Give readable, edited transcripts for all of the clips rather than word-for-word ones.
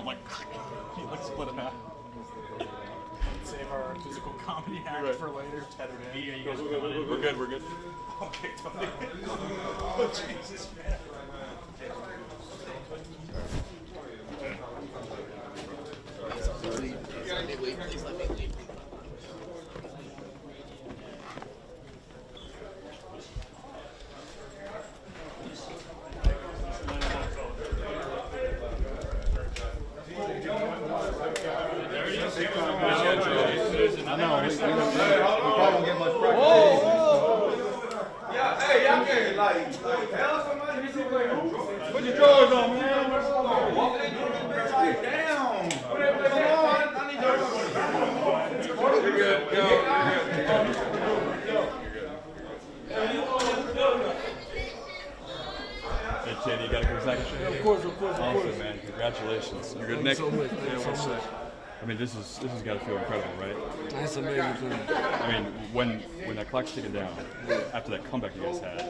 I'm like, he like split in half. Save our physical comedy act for later. Tethered in. We're good. We're good. Okay, Tony. Oh, Jesus, man. Please let me leave. I know. We probably don't get much practice. Yeah, hey, y'all can like tell somebody. Put your drawers on, man. Damn. Come on, I need your. You're good. Go. Hey, Cheney, you got a quick second? Of course. Awesome, man. Congratulations. You're good, Nick. So much. I mean, this has got to feel incredible, right? That's amazing feeling. I mean, when that clock's ticking down, after that comeback you guys had,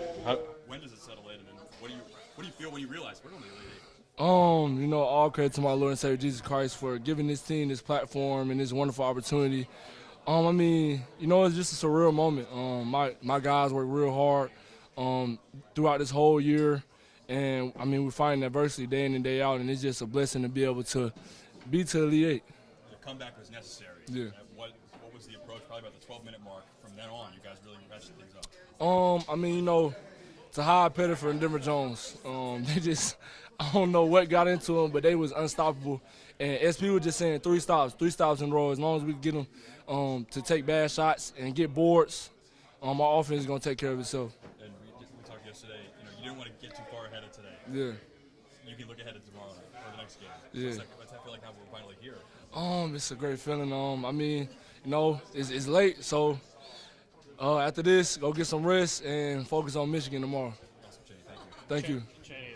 when does it settle in, and what do you feel when you realize we're only Elite Eight? All credit to my Lord and Savior Jesus Christ for giving this team this platform and this wonderful opportunity. It's just a surreal moment. My guys worked real hard throughout this whole year, and we're fighting adversity day in and day out, and it's just a blessing to be able to be to Elite Eight. The comeback was necessary. Yeah. What was the approach? Probably about the 12-minute mark. From then on, you guys really ratcheted things up. Tahad Pettiford and Denver Jones, they just, I don't know what got into them, but they was unstoppable. And SP was just saying three stops in a row. As long as we can get them to take bad shots and get boards, our offense is going to take care of itself. And we talked yesterday, you didn't want to get too far ahead of today. Yeah. You can look ahead to tomorrow night or the next game. Yeah. What's that feel like now we're finally here? It's a great feeling. It's late, so after this, go get some rest and focus on Michigan tomorrow. Awesome, Cheney. Thank you. Cheney,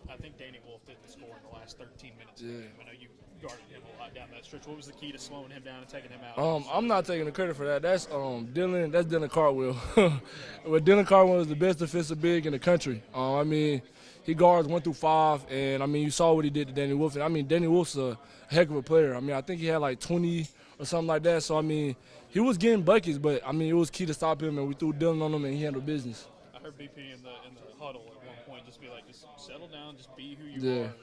I think Danny Wolf didn't score in the last 13 minutes of the game. I know you guarded him a lot down that stretch. What was the key to slowing him down and taking him out? I'm not taking the credit for that. That's Dylan. That's Dylan Cardwell. But Dylan Cardwell is the best defensive big in the country. He guards 1 through 5, and you saw what he did to Danny Wolf. And Danny Wolf's a heck of a player. I think he had like 20 or something like that. So he was getting buckets, but it was key to stop him, and we threw Dylan on him, and he handled business. I heard BP in the huddle at one point just be like, just settle down, just be who you Yeah. are.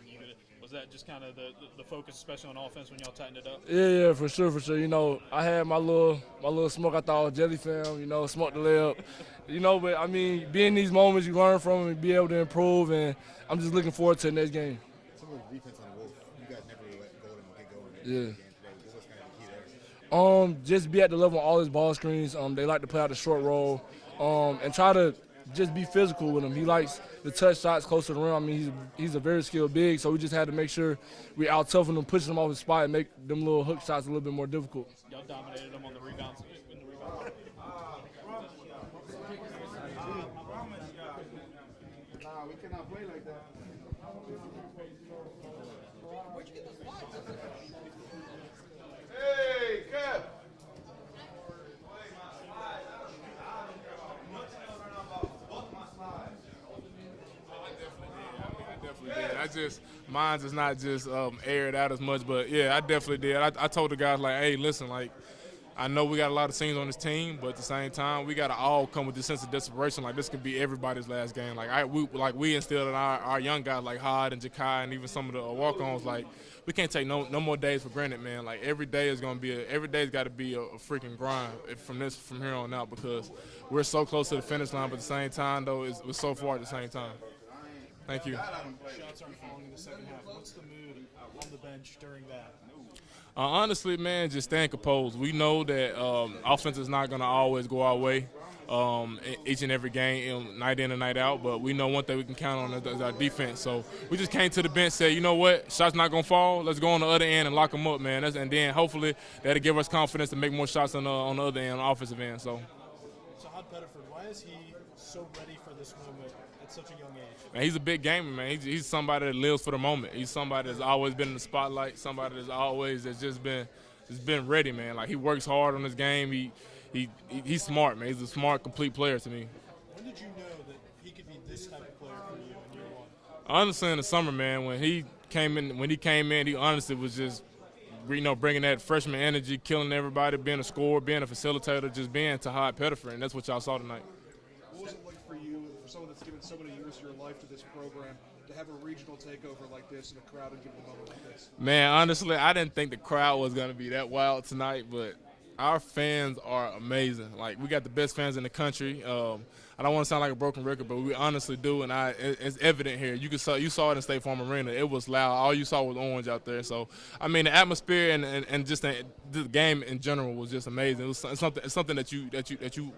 Was that just kind of the focus, especially on offense, when y'all tightened it up? Yeah, for sure. I had my little smoke. I thought was jelly film. Smoked the layup. But being in these moments, you learn from them and be able to improve. And I'm just looking forward to the next game. Some of the defense on Wolf, you guys never really let go of them and get going. Yeah. This was kind of the key there. Just be at the level of all his ball screens. They like to play out the short roll, and try to just be physical with him. He likes the touch shots close to the rim. He's a very skilled big, so we just had to make sure we out toughen him, pushing him off his spot, and make them little hook shots a little bit more difficult. Y'all dominated them on the rebounds. Nah, we cannot play like that. Hey, Kev. Mine's is not just aired out as much, but yeah, I definitely did. I told the guys, like, hey, listen, like, I know we got a lot of seniors on this team, but at the same time, we got to all come with this sense of desperation. Like, this could be everybody's last game. We instilled in our young guys like Hod and Jakai and even some of the walk-ons, like, we can't take no more days for granted, man. Like, every day's got to be a freaking grind from here on out, because we're so close to the finish line, but at the same time, though, we're so far at the same time. Thank you. Shots aren't falling in the second half. What's the mood on the bench during that? Honestly, man, just staying composed. We know that offense is not going to always go our way each and every game, night in and night out, but we know one thing we can count on is our defense. So we just came to the bench, said, you know what, shots not going to fall. Let's go on the other end and lock them up, man. And then hopefully that'll give us confidence to make more shots on the other end, on the offensive end. So Hod Pettiford, why is he so ready for this moment at such a young age? Man, he's a big gamer, man. He's somebody that lives for the moment. He's somebody that's always been in the spotlight, somebody that's just been ready, man. Like, he works hard on his game. He's smart, man. He's a smart, complete player to me. When did you know that he could be this type of player for you in year one? Honestly, in the summer, man, when he came in, he honestly was just, bringing that freshman energy, killing everybody, being a scorer, being a facilitator, just being Tahad Pettiford, and that's what y'all saw tonight. What was it like for you, for someone that's given so many years of your life to this program, to have a regional takeover like this and a crowd and give them a moment like this? Man, honestly, I didn't think the crowd was going to be that wild tonight, but our fans are amazing. Like, we got the best fans in the country. I don't want to sound like a broken record, but we honestly do, and it's evident here. You saw it in State Farm Arena. It was loud. All you saw was orange out there. So, I mean, the atmosphere and just the game in general was just amazing. It's something that you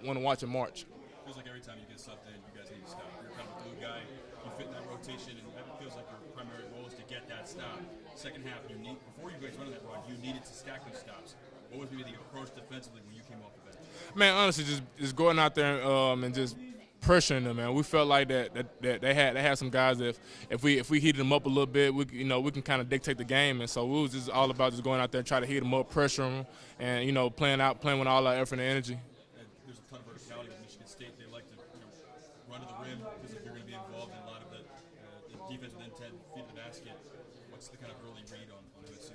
want to watch in March. Feels like every time you get subbed in, you guys need to stop. You're kind of a glue guy. You fit in that rotation, and it feels like your primary role is to get that stop. Second half, before you guys run that run, you needed to stack those stops. What was maybe the approach defensively when you came off the bench? Man, honestly, just going out there and just pressuring them, man. We felt like that they had some guys that if we heated them up a little bit, we can kind of dictate the game, and so it was just all about just going out there and try to heat them up, pressure them, and playing with all our effort and energy. And there's a ton of verticality with Michigan State. They like to run to the rim because if you're going to be involved in a lot of the defense within 10 feet of the basket. What's the kind of early read on MSU?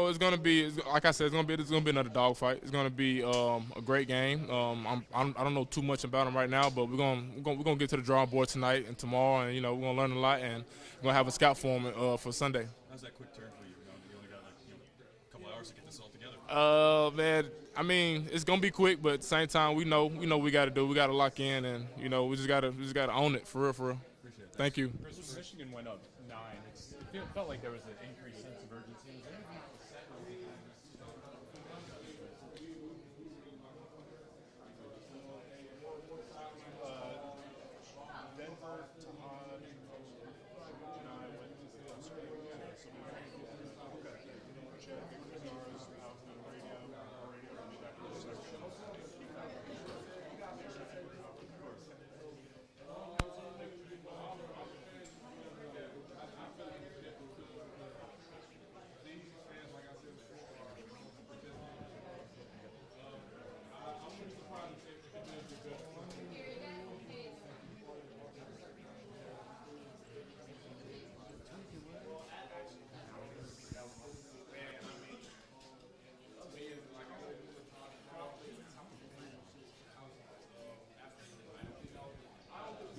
It's gonna be, like I said, it's gonna be another dogfight. It's gonna be a great game. I don't know too much about them right now, but we're gonna get to the drawing board tonight and tomorrow, and we're gonna learn a lot, and we're gonna have a scout form for Sunday. How's that quick turn for you? You only got a couple hours to get this all together. Man, I mean, it's gonna be quick, but at the same time, we know we got to do. We got to lock in, and we just gotta own it for real. Appreciate it. Thank you. Michigan went up 9. It felt like there was an increased sense of urgency.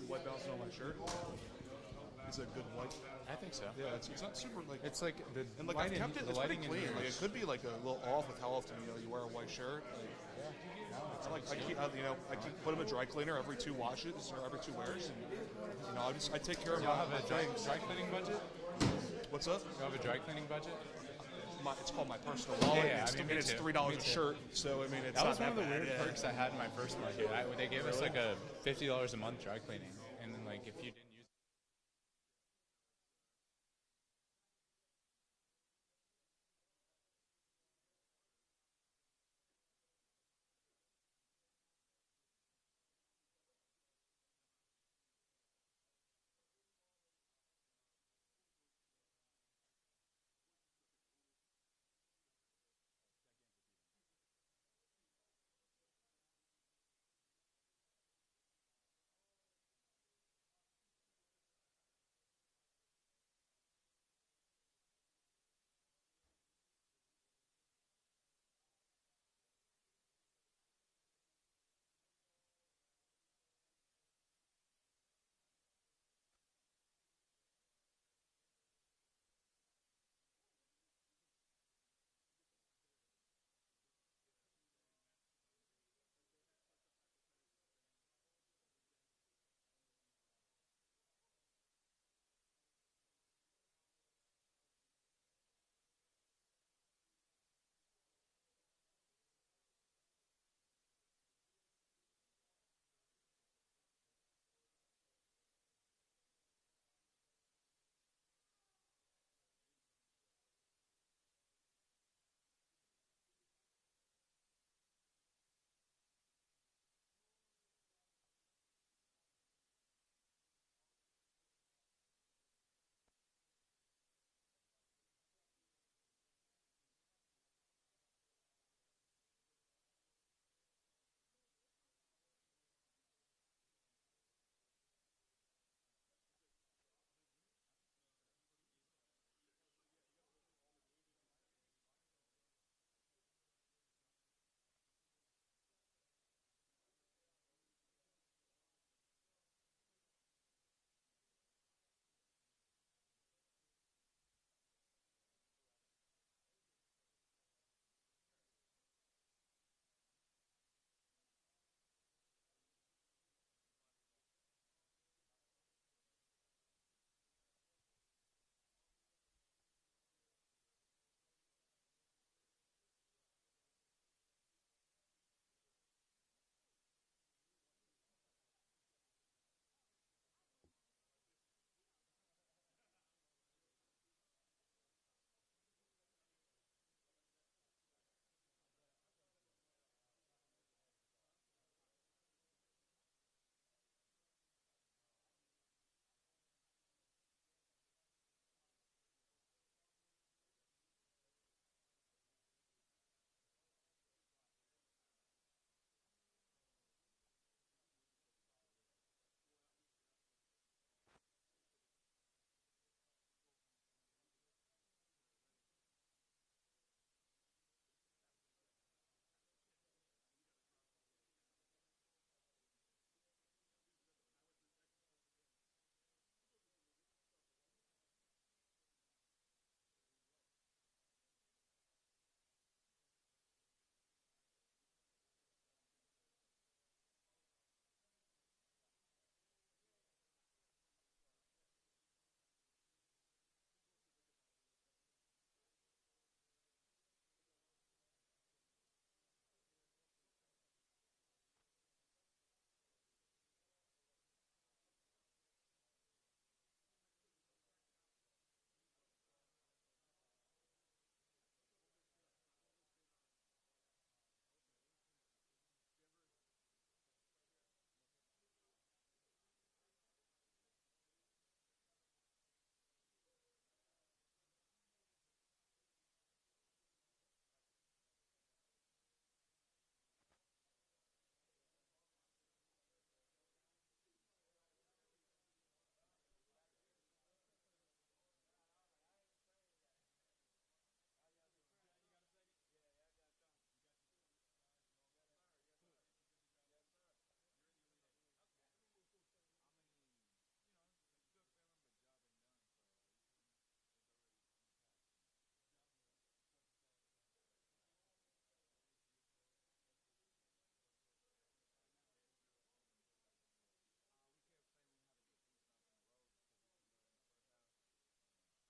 White bouncing on my shirt. Is it a good white? I think so. Yeah, it's not super like. It's like the And like lighting, I've kept it, the it's pretty lighting in clean. here Like it is- could be like a little off with how often you wear a white shirt. Like, I keep put them in a dry cleaner every 2 washes or every 2 wears, and I take care of Y'all have my a dry things. cleaning budget? What's up? You have a dry cleaning budget? It's called my personal wallet. Yeah, it's, I mean, and me it's too. $3 Me a too. shirt. So I mean, it's That not was one that of the bad. weird Yeah. perks I had in my first market. They gave us like a $50 a month dry cleaning, and then like if you didn't use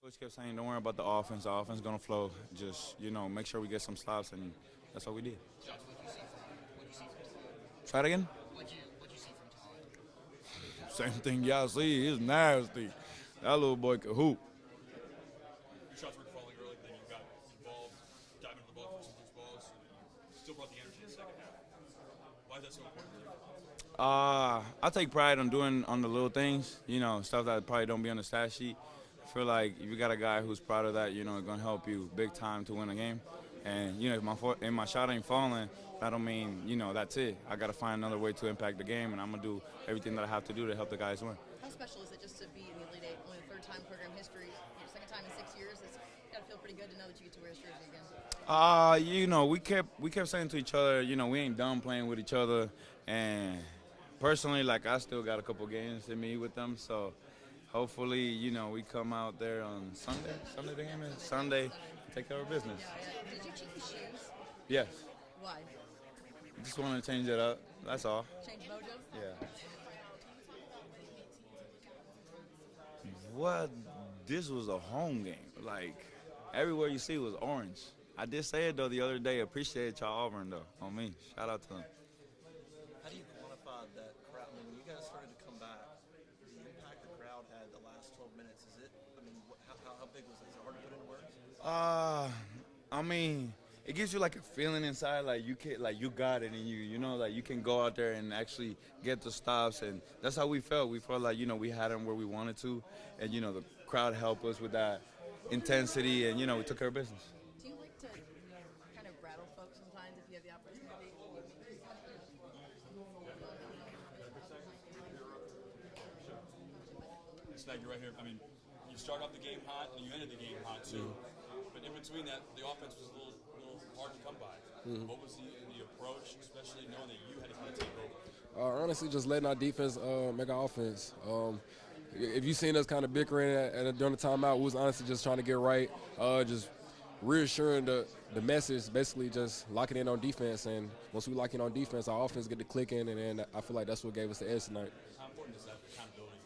Coach kept saying, don't worry about the offense. The offense is going to flow. Just, make sure we get some stops, and that's what we did. Try it again? What'd you see from Todd? Same thing y'all see. He's nasty. That little boy could hoop. Your shots were falling early, then you got involved, diving into the ball for some loose balls. Still brought the energy in the second half. Why is that so important to you? I take pride on doing on the little things, stuff that probably don't be on the stat sheet. I feel like if you got a guy who's proud of that, it's going to help you big time to win a game. And, if my shot ain't falling, that don't mean, that's it. I got to find another way to impact the game, and I'm going to do everything that I have to do to help the guys win. How special is it just to be in the Elite Eight, only the third time in program history, second time in 6 years? It's got to feel pretty good to know that you get to wear this jersey again. We kept saying to each other, we ain't done playing with each other. And personally, I still got a couple games in me with them. So hopefully, we come out there on Sunday. Sunday the game is? Sunday, take care of business. Yeah. Did you change the shoes? Yes. Why? Just wanted to change it up. That's all. Change mojo? Yeah. Well, this was a home game. Everywhere you see was orange. I did say it, though, the other day. Appreciate y'all Auburn, though, on me. Shout out to them. How do you quantify that crowd? When you guys started to come back, the impact the crowd had the last 12 minutes, how big was it? Is it hard to put into words? It gives you a feeling inside, you got it in you, you can go out there and actually get the stops, and that's how we felt. We felt like, we had them where we wanted to, and, the crowd helped us with that intensity, and, we took care of business. Do you like to kind of rattle folks sometimes if you have the opportunity? Snag, you're right here. You start off the game hot, and you ended the game hot, too. But in between that, the offense was a little hard to come by. What was the approach, especially knowing that you had to kind of take over? Honestly, just letting our defense make our offense. If you've seen us kind of bickering during the timeout, we was honestly just trying to get right, just reassuring the message, basically just locking in on defense. And once we lock in on defense, our offense get to clicking, and then I feel like that's what gave us the edge tonight. How important is that accountability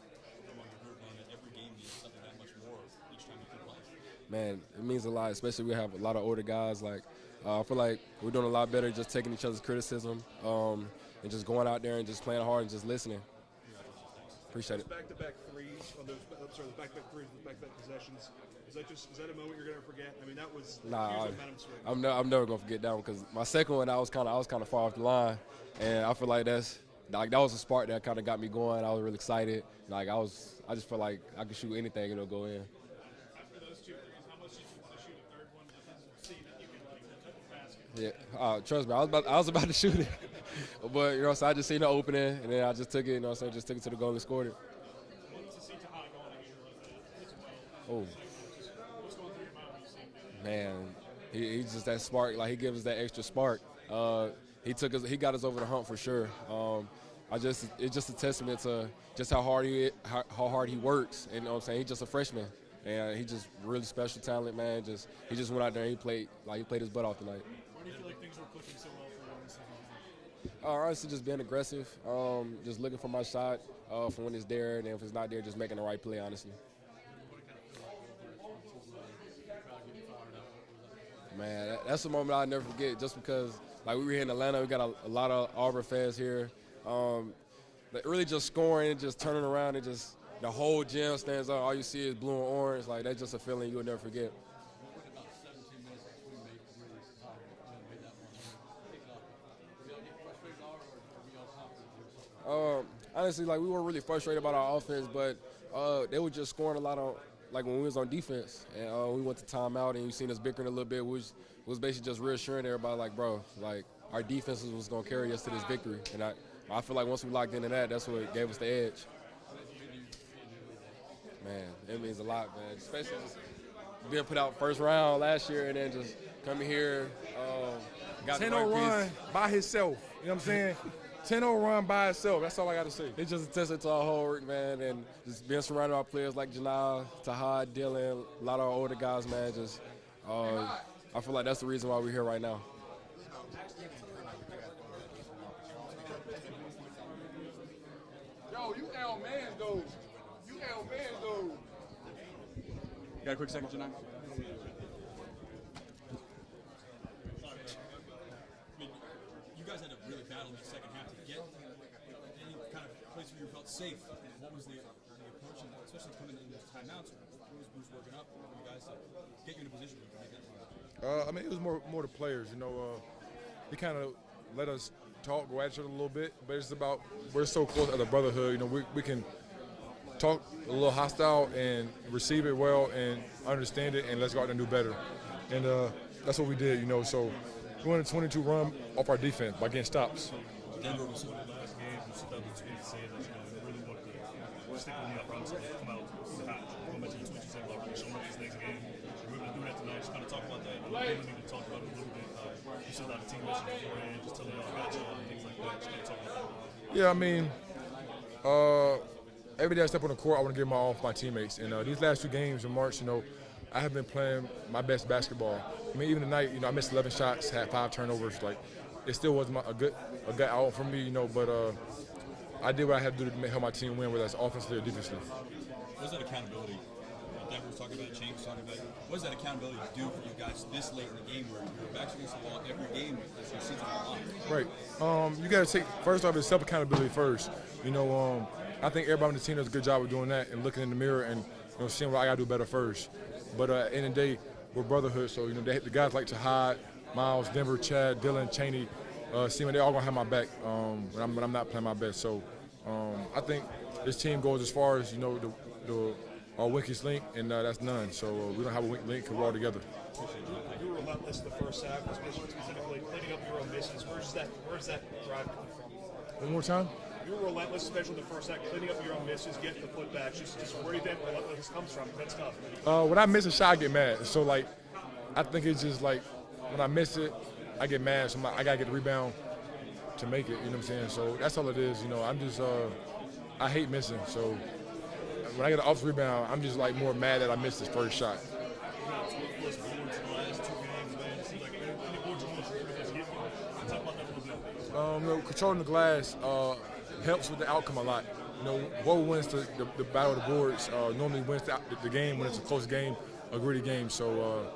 among the group, knowing that every game means something that much more each time you can play? Man, it means a lot, especially we have a lot of older guys. I feel like we're doing a lot better just taking each other's criticism and just going out there and just playing hard and just listening. Appreciate it. Back-to-back threes on those, back-to-back threes with back-to-back possessions. Is that a moment you're gonna forget? That was huge momentum swing. I'm never gonna forget that one because my second one I was kind of far off the line, and I feel like that was a spark that kind of got me going. I was really excited. I just felt like I could shoot anything and it'll go in. After those two threes, how much did you want to shoot a third one to see that you can the basket? Yeah, trust me, I was about to shoot it, but so I just seen the opening and then I just took it. Just took it to the goal and scored it. To see Tahad going again as well. Oh. What's going through your mind when you see him? Man, he's just that spark. He gives us that extra spark. He got us over the hump for sure. It's just a testament to just how hard he works. And he's just a freshman, and he's just really special talent, man. He just went out there and he played his butt off tonight. Where do you feel like things were clicking so well for you this season? Honestly, just being aggressive, just looking for my shot for when it's there, and if it's not there, just making the right play, honestly. Man, that's a moment I'll never forget just because, we were here in Atlanta, we got a lot of Auburn fans here. Really just scoring and just turning around and just the whole gym stands up. All you see is blue and orange. That's just a feeling you'll never forget. Honestly, we weren't really frustrated about our offense, but they were just scoring a lot on, when we was on defense. And we went to timeout, and you seen us bickering a little bit, which was basically just reassuring everybody, our defense was going to carry us to this victory. And I feel like once we locked into that, that's what gave us the edge. Man, it means a lot, man. Especially just being put out first round last year and then just coming here. Got 10-0 run by himself. You know what I'm saying? 10-0 run by itself. That's all I got to say. It's just a testament to our whole work, man, and just being surrounded by players like Janai, Tahad, Dylan, a lot of our older guys, man. I feel like that's the reason why we're here right now. Yo, you L man though. You L man though. You got a quick second, Janai? You guys had a really battle in the second half to get any kind of place where you felt safe. What was the approach, and especially coming in those timeouts? What was Bruce working up for you guys to get you in a position where you can make that run? I mean, it was more the players. You know, he kind of let us talk, go at each other a little bit, but it's about we're so close as a brotherhood. You know, we can talk a little hostile and receive it well and understand it, and let's go out there and do better. And that's what we did. You know, so we won a 22 run off our defense by getting stops. Denver was one of the last games. You still have to say that you really looked to stick with the upfront and come out hot. Going back to the tweets you said about showing up this next game. We're going to do that tonight. Just kind of talk about that. We didn't even talk about it a little bit. You said about the team mission beforehand, just telling y'all about you and things like that. Just kind of talk about that. Yeah, I mean, every day I step on the court, I want to give my all for my teammates. And these last 2 games in March, you know, I have been playing my best basketball. I mean, even tonight, you know, I missed 11 shots, had 5 turnovers. Like, it still wasn't a good out for me, you know, but I did what I had to do to help my team win, whether that's offensively or defensively. What is that accountability? Denver was talking about it, James was talking about it. What does that accountability do for you guys this late in the game where you're back against the wall every game as your season goes on? Right. You got to take, first off, it's self-accountability first. You know, I think everybody on the team does a good job of doing that and looking in the mirror and, you know, seeing what I got to do better first. But at the end of the day, we're brotherhood, so, you know, the guys like to hide. Miles, Denver, Chad, Dylan, Cheney, Seaman, they all going to have my back, but I'm not playing my best. So I think this team goes as far as, you know, our weakest link, and that's none. So we don't have a weak link because we're all together. You were relentless in the first half, specifically cleaning up your own misses. Where's that drive come from? One more time? You were relentless, especially in the first half, cleaning up your own misses, getting the putbacks. Just where do you think relentless comes from? That's tough. When I miss a shot, I get mad. So, like, I think it's just like when I miss it, I get mad. So I got to get the rebound to make it, you know what I'm saying? So that's all it is, you know. I'm just, I hate missing. So when I get an offensive rebound, I'm just, like, more mad that I missed this first shot. Controlling the glass helps with the outcome a lot. You know, whoever wins the battle of the boards normally wins the game when it's a close game, a gritty game. So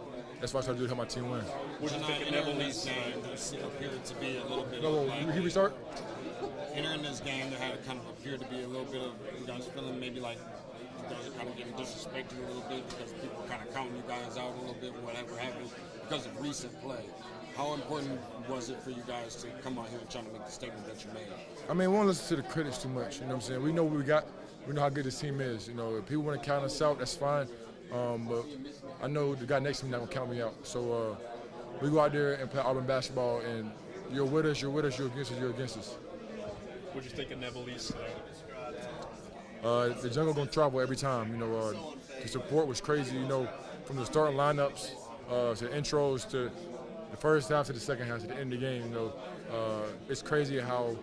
that's why I try to do to help my team win. What do you think of Neville's game? There appeared to be a little bit of you restart? Entering this game, there had kind of appeared to be a little bit of you guys feeling maybe like you guys are kind of getting disrespected a little bit because people are kind of counting you guys out a little bit, whatever happened, because of recent play. How important was it for you guys to come out here and try to make the statement that you made? I mean, we won't listen to the critics too much, you know what I'm saying? We know what we got. We know how good this team is. You know, if people want to count us out, that's fine. But I know the guy next to me not going to count me out. So we go out there and play Auburn basketball, and you're with us, you're against us, you're against us. What do you think of Neville's? The jungle going to travel every time. You know, the support was crazy, you know, from the starting lineups to intros to the first half to the second half to the end of the game. You know, it's crazy how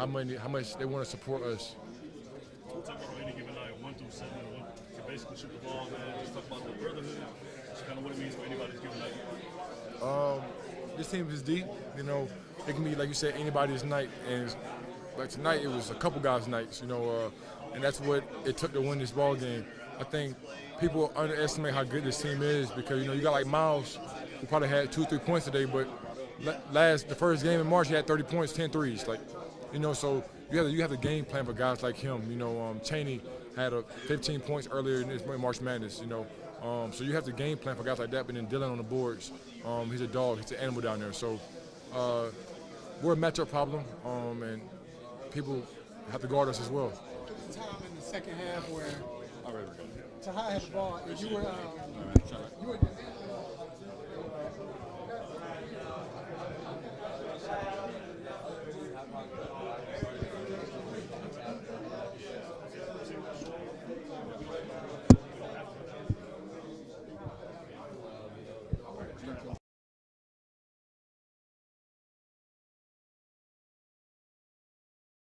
much they want to support us. Talk about any given night, 1 through 7, to basically shoot the ball, man. Just talk about the brotherhood. Just kind of what it means for anybody's given night. This team is deep. You know, it can be, like you said, anybody's night. And like tonight, it was a couple guys' nights. You know, and that's what it took to win this ball game. I think people underestimate how good this team is because, you know, you got like Miles, who probably had 2 or 3 points today, but the first game in March, he had 30 points, 10 threes. Like, you know, so you have the game plan for guys like him. You know, Cheney had 15 points earlier in this March Madness. You know, so you have the game plan for guys like that. But then Dylan on the boards, he's a dog, he's an animal down there. So we're a matchup problem, and people have to guard us as well. There was a time in the second half where Tahai had the ball, and you were